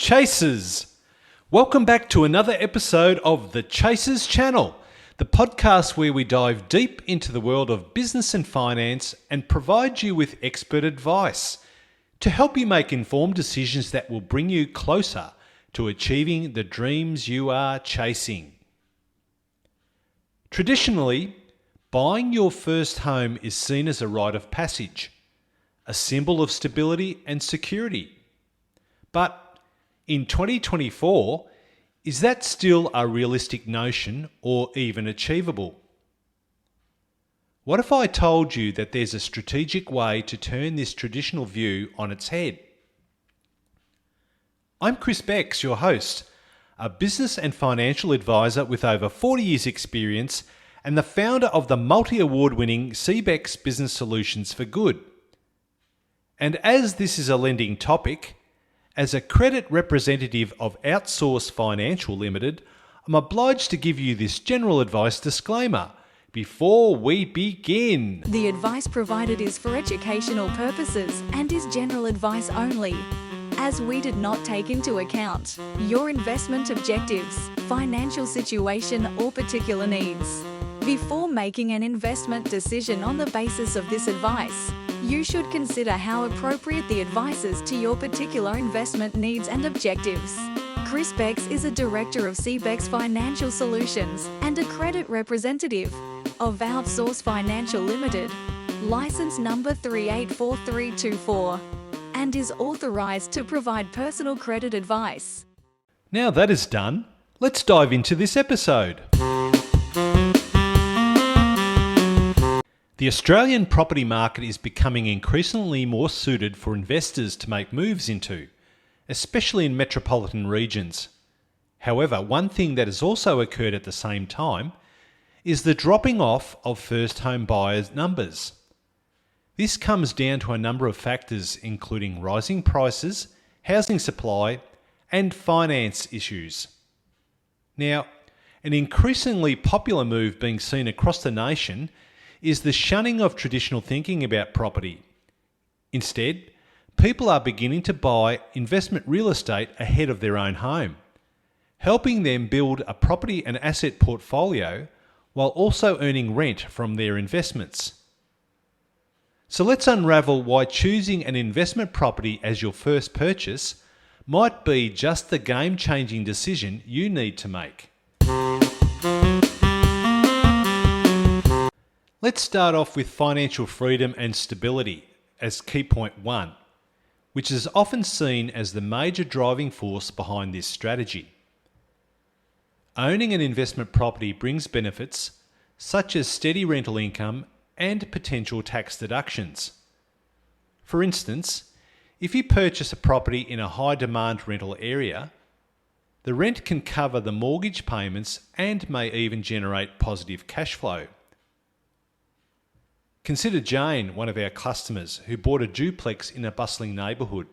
Chasers! Welcome back to another episode of the Chasers Channel, the podcast where we dive deep into the world of business and finance and provide you with expert advice to help you make informed decisions that will bring you closer to achieving the dreams you are chasing. Traditionally, buying your first home is seen as a rite of passage, a symbol of stability and security. But in 2024, is that still a realistic notion or even achievable? What if I told you that there's a strategic way to turn this traditional view on its head? I'm Chris Becks, your host, a business and financial advisor with over 40 years experience and the founder of the multi-award-winning CBEX Business Solutions for Good. And as this is a lending topic, as a credit representative of Outsource Financial Limited, I'm obliged to give you this general advice disclaimer before we begin. The advice provided is for educational purposes and is general advice only, as we did not take into account your investment objectives, financial situation, or particular needs. Before making an investment decision on the basis of this advice, you should consider how appropriate the advice is to your particular investment needs and objectives. Chris Becks is a director of CBEX Financial Solutions and a credit representative of Outsource Financial Limited, license number 384324, and is authorized to provide personal credit advice. Now that is done, let's dive into this episode. The Australian property market is becoming increasingly more suited for investors to make moves into, especially in metropolitan regions. However, one thing that has also occurred at the same time is the dropping off of first home buyers' numbers. This comes down to a number of factors including rising prices, housing supply, and finance issues. Now, an increasingly popular move being seen across the nation is the shunning of traditional thinking about property. Instead, people are beginning to buy investment real estate ahead of their own home, helping them build a property and asset portfolio while also earning rent from their investments. So let's unravel why choosing an investment property as your first purchase might be just the game-changing decision you need to make. Let's start off with financial freedom and stability as key point one, which is often seen as the major driving force behind this strategy. Owning an investment property brings benefits such as steady rental income and potential tax deductions. For instance, if you purchase a property in a high-demand rental area, the rent can cover the mortgage payments and may even generate positive cash flow. Consider Jane, one of our customers, who bought a duplex in a bustling neighbourhood.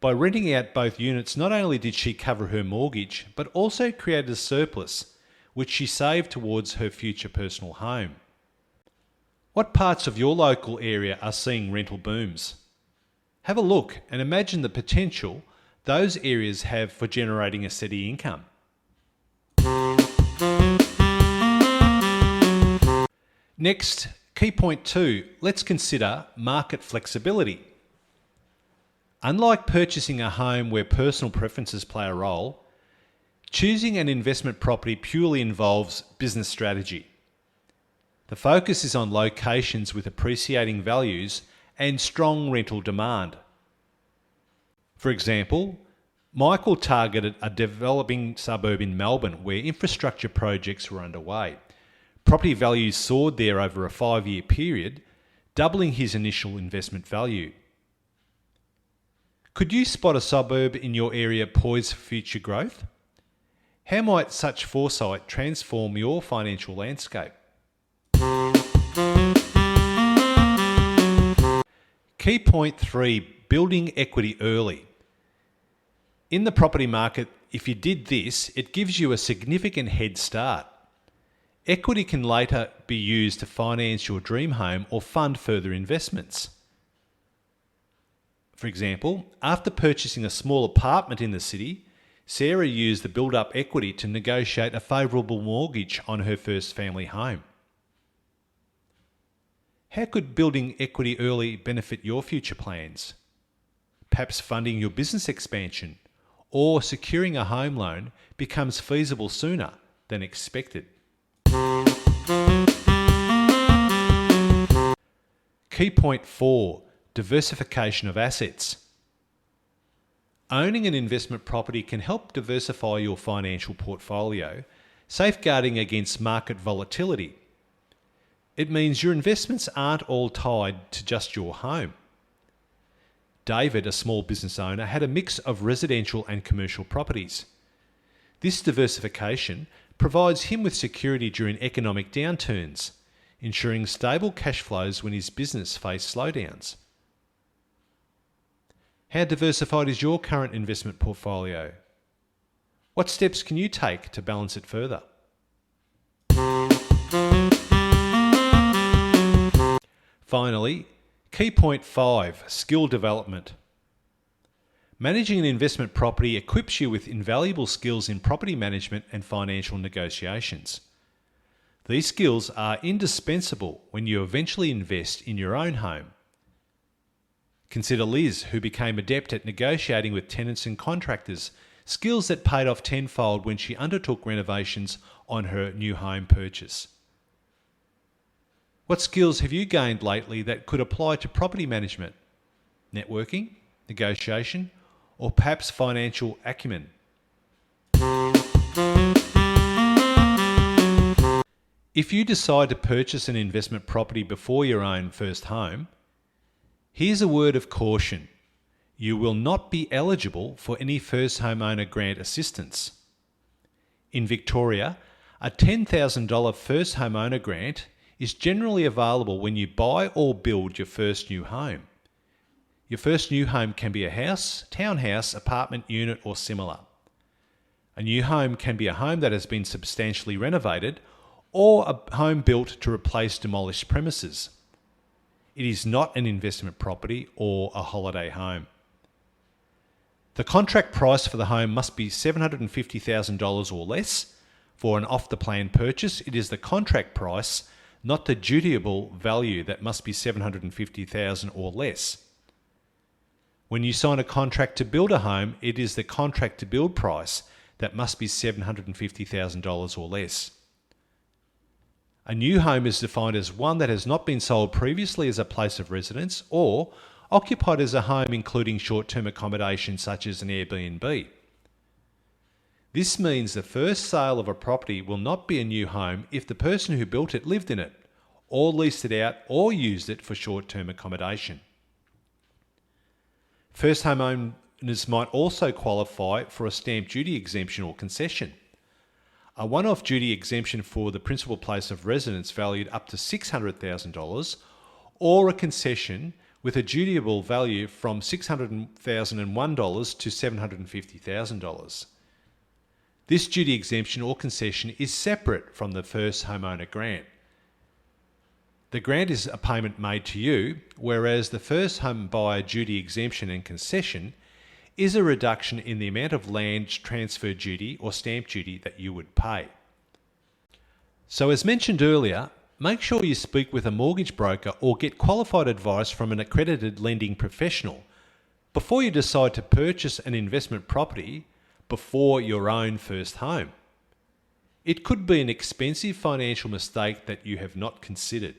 By renting out both units, not only did she cover her mortgage, but also created a surplus, which she saved towards her future personal home. What parts of your local area are seeing rental booms? Have a look and imagine the potential those areas have for generating a steady income. Next, key point two, let's consider market flexibility. Unlike purchasing a home where personal preferences play a role, choosing an investment property purely involves business strategy. The focus is on locations with appreciating values and strong rental demand. For example, Michael targeted a developing suburb in Melbourne where infrastructure projects were underway. Property values soared there over a 5-year period, doubling his initial investment value. Could you spot a suburb in your area poised for future growth? How might such foresight transform your financial landscape? Key point three, building equity early. In the property market, if you did this, it gives you a significant head start. Equity can later be used to finance your dream home or fund further investments. For example, after purchasing a small apartment in the city, Sarah used the build-up equity to negotiate a favourable mortgage on her first family home. How could building equity early benefit your future plans? Perhaps funding your business expansion or securing a home loan becomes feasible sooner than expected. Key point 4, diversification of assets. Owning an investment property can help diversify your financial portfolio, safeguarding against market volatility. It means your investments aren't all tied to just your home. David, a small business owner, had a mix of residential and commercial properties. This diversification provides him with security during economic downturns, ensuring stable cash flows when his business faced slowdowns. How diversified is your current investment portfolio? What steps can you take to balance it further? Finally, key point 5, skill development. Managing an investment property equips you with invaluable skills in property management and financial negotiations. These skills are indispensable when you eventually invest in your own home. Consider Liz, who became adept at negotiating with tenants and contractors, skills that paid off tenfold when she undertook renovations on her new home purchase. What skills have you gained lately that could apply to property management, networking, negotiation, or perhaps financial acumen? If you decide to purchase an investment property before your own first home, here's a word of caution. You will not be eligible for any first homeowner grant assistance. In Victoria, a $10,000 first homeowner grant is generally available when you buy or build your first new home. Your first new home can be a house, townhouse, apartment unit, or similar. A new home can be a home that has been substantially renovated or a home built to replace demolished premises. It is not an investment property or a holiday home. The contract price for the home must be $750,000 or less. For an off-the-plan purchase, it is the contract price, not the dutiable value, that must be $750,000 or less. When you sign a contract to build a home, it is the contract to build price that must be $750,000 or less. A new home is defined as one that has not been sold previously as a place of residence or occupied as a home including short-term accommodation such as an Airbnb. This means the first sale of a property will not be a new home if the person who built it lived in it, or leased it out, or used it for short-term accommodation. First homeowners might also qualify for a stamp duty exemption or concession. A one-off duty exemption for the principal place of residence valued up to $600,000, or a concession with a dutiable value from $600,001 to $750,000. This duty exemption or concession is separate from the first homeowner grant. The grant is a payment made to you, whereas the first home buyer duty exemption and concession is a reduction in the amount of land transfer duty or stamp duty that you would pay. So as mentioned earlier, make sure you speak with a mortgage broker or get qualified advice from an accredited lending professional before you decide to purchase an investment property before your own first home. It could be an expensive financial mistake that you have not considered.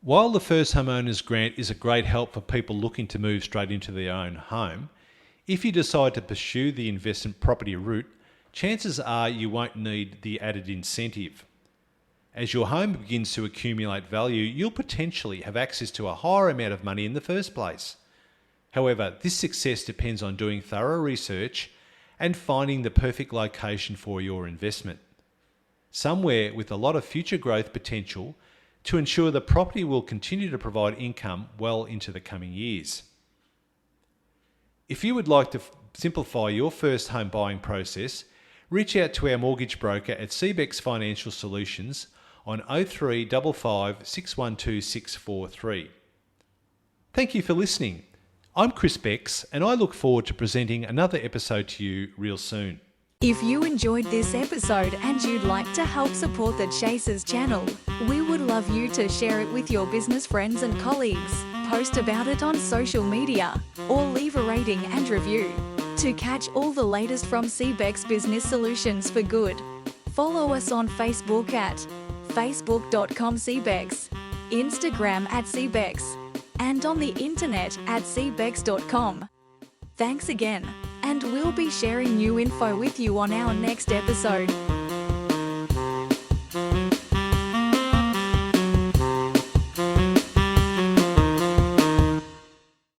While the first homeowners grant is a great help for people looking to move straight into their own home, if you decide to pursue the investment property route, chances are you won't need the added incentive. As your home begins to accumulate value, you'll potentially have access to a higher amount of money in the first place. However, this success depends on doing thorough research and finding the perfect location for your investment. Somewhere with a lot of future growth potential to ensure the property will continue to provide income well into the coming years. If you would like to simplify your first home buying process, reach out to our mortgage broker at CBEX Financial Solutions on 0355 612 643. Thank you for listening. I'm Chris Becks, and I look forward to presenting another episode to you real soon. If you enjoyed this episode and you'd like to help support the Chasers channel, we would love you to share it with your business friends and colleagues, post about it on social media, or leave a rating and review. To catch all the latest from CBEX Business Solutions for Good, follow us on Facebook at facebook.com/CBEX, Instagram @CBEX, and on the internet at cbex.com. Thanks again, and we'll be sharing new info with you on our next episode.